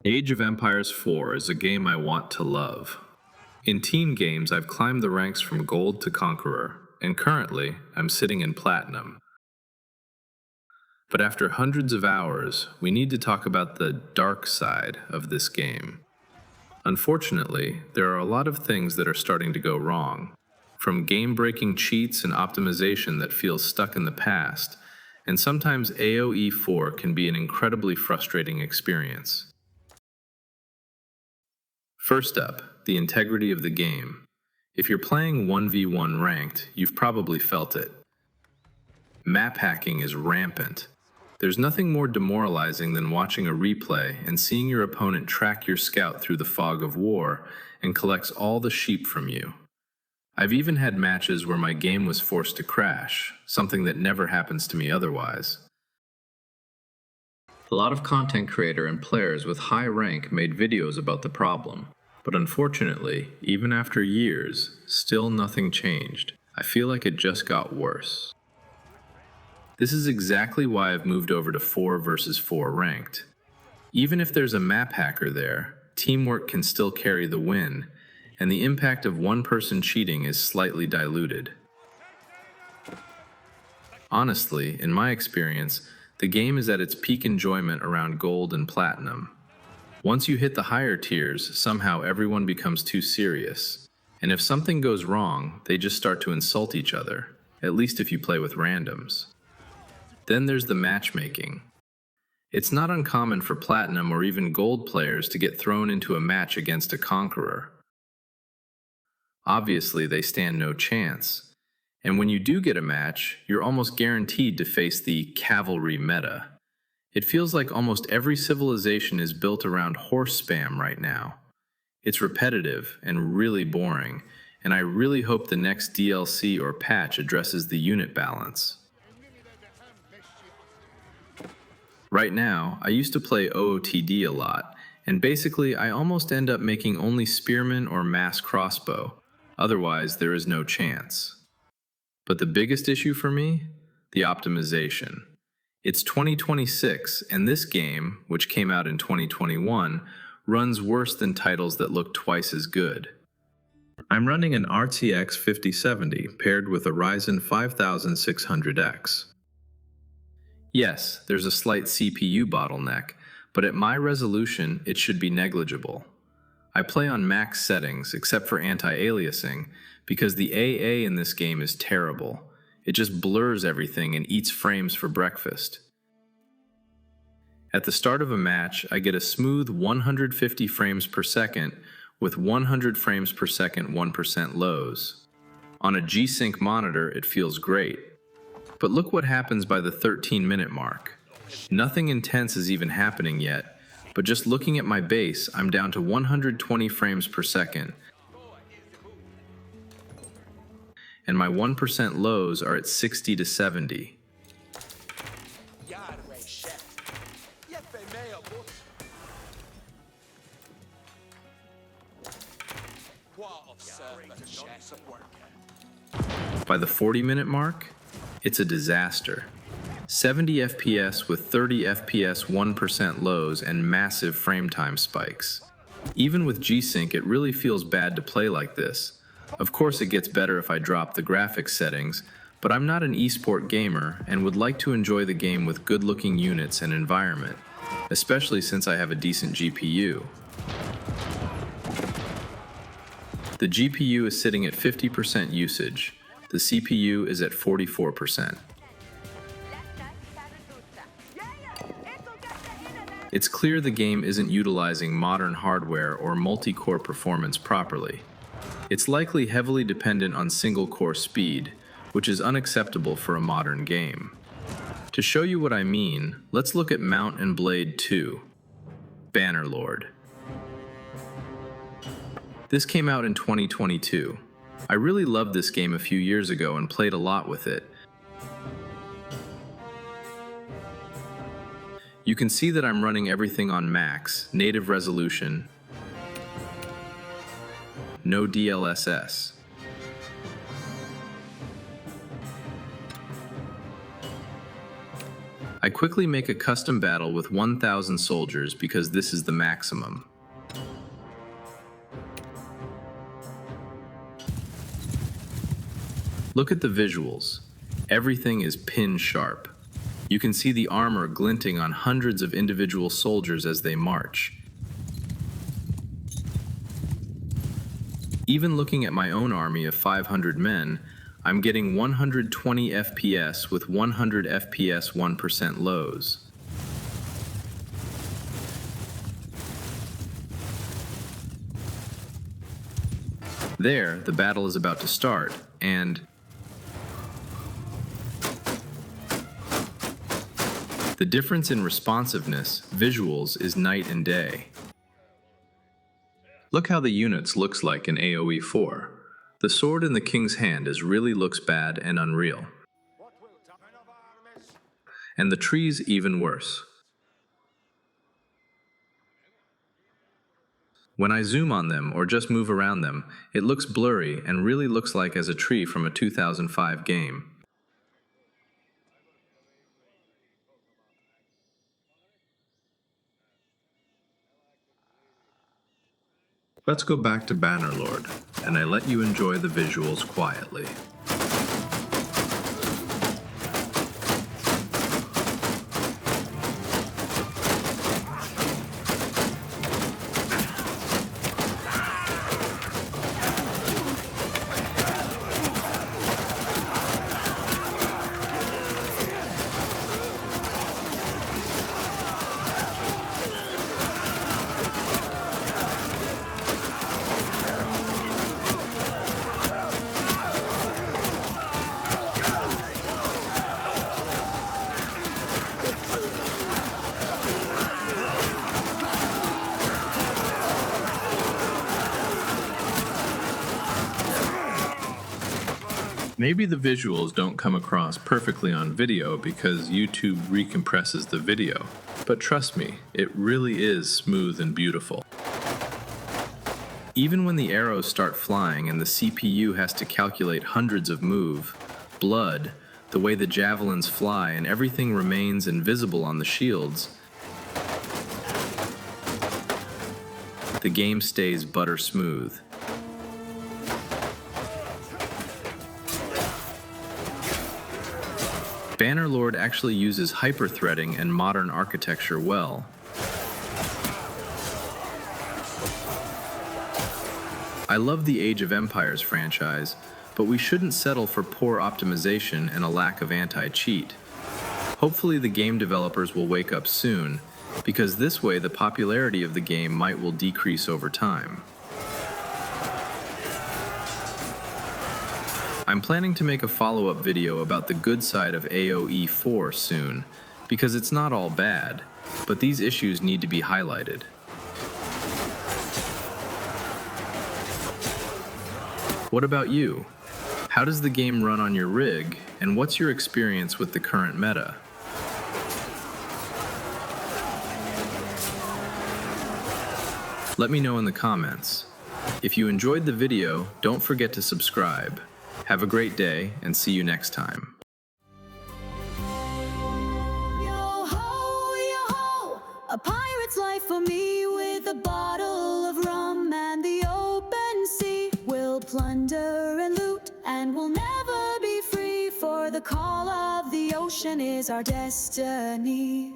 Age of Empires 4 is a game I want to love. In team games, I've climbed the ranks from gold to conqueror, and currently, I'm sitting in platinum. But after hundreds of hours, we need to talk about the dark side of this game. Unfortunately, there are a lot of things that are starting to go wrong, from game-breaking cheats and optimization that feels stuck in the past, and sometimes AoE 4 can be an incredibly frustrating experience. First up, the integrity of the game. If you're playing 1v1 ranked, you've probably felt it. Map hacking is rampant. There's nothing more demoralizing than watching a replay and seeing your opponent track your scout through the fog of war and collects all the sheep from you. I've even had matches where my game was forced to crash, something that never happens to me otherwise. A lot of content creators and players with high rank made videos about the problem, but unfortunately, even after years, still nothing changed. I feel like it just got worse. This is exactly why I've moved over to 4 versus 4 ranked. Even if there's a map hacker there, teamwork can still carry the win, and the impact of one person cheating is slightly diluted. Honestly, in my experience, the game is at its peak enjoyment around gold and platinum. Once you hit the higher tiers, somehow everyone becomes too serious. And if something goes wrong, they just start to insult each other, at least if you play with randoms. Then there's the matchmaking. It's not uncommon for platinum or even gold players to get thrown into a match against a conqueror. Obviously, they stand no chance. And when you do get a match, you're almost guaranteed to face the cavalry meta. It feels like almost every civilization is built around horse spam right now. It's repetitive and really boring, and I really hope the next DLC or patch addresses the unit balance. Right now, I used to play OOTD a lot, and basically I almost end up making only spearmen or mass crossbow. Otherwise, there is no chance. But the biggest issue for me? The optimization. It's 2026, and this game, which came out in 2021, runs worse than titles that look twice as good. I'm running an RTX 5070 paired with a Ryzen 5600X. Yes, there's a slight CPU bottleneck, but at my resolution, it should be negligible. I play on max settings, except for anti-aliasing, because the AA in this game is terrible. It just blurs everything and eats frames for breakfast. At the start of a match, I get a smooth 150 frames per second with 100 frames per second 1% lows. On a G-Sync monitor, it feels great. But look what happens by the 13-minute mark. Nothing intense is even happening yet, but just looking at my base, I'm down to 120 frames per second, and my 1% lows are at 60 to 70. By the 40-minute mark, it's a disaster. 70 FPS with 30 FPS 1% lows and massive frame time spikes. Even with G-Sync, it really feels bad to play like this. Of course, it gets better if I drop the graphics settings, but I'm not an esport gamer and would like to enjoy the game with good-looking units and environment, especially since I have a decent GPU. The GPU is sitting at 50% usage. The CPU is at 44%. It's clear the game isn't utilizing modern hardware or multi-core performance properly. It's likely heavily dependent on single-core speed, which is unacceptable for a modern game. To show you what I mean, let's look at Mount and Blade 2, Bannerlord. This came out in 2022. I really loved this game a few years ago and played a lot with it. You can see that I'm running everything on max, native resolution, no DLSS. I quickly make a custom battle with 1,000 soldiers because this is the maximum. Look at the visuals. Everything is pin sharp. You can see the armor glinting on hundreds of individual soldiers as they march. Even looking at my own army of 500 men, I'm getting 120 FPS with 100 FPS 1% lows. There, the battle is about to start, and the difference in responsiveness, visuals, is night and day. Look how the units looks like in AoE 4. The sword in the king's hand really looks bad and unreal. And the trees even worse. When I zoom on them or just move around them, it looks blurry and really looks like as a tree from a 2005 game. Let's go back to Bannerlord, and I let you enjoy the visuals quietly. Maybe the visuals don't come across perfectly on video because YouTube recompresses the video, but trust me, it really is smooth and beautiful. Even when the arrows start flying and the CPU has to calculate hundreds of blood, the way the javelins fly and everything remains invisible on the shields, the game stays butter smooth. Bannerlord actually uses hyper-threading and modern architecture well. I love the Age of Empires franchise, but we shouldn't settle for poor optimization and a lack of anti-cheat. Hopefully the game developers will wake up soon, because this way the popularity of the game will decrease over time. I'm planning to make a follow-up video about the good side of AoE 4 soon, because it's not all bad, but these issues need to be highlighted. What about you? How does the game run on your rig, and what's your experience with the current meta? Let me know in the comments. If you enjoyed the video, don't forget to subscribe. Have a great day, and see you next time. Yo-ho, a pirate's life for me, with a bottle of rum and the open sea. We'll plunder and loot, and we'll never be free, for the call of the ocean is our destiny.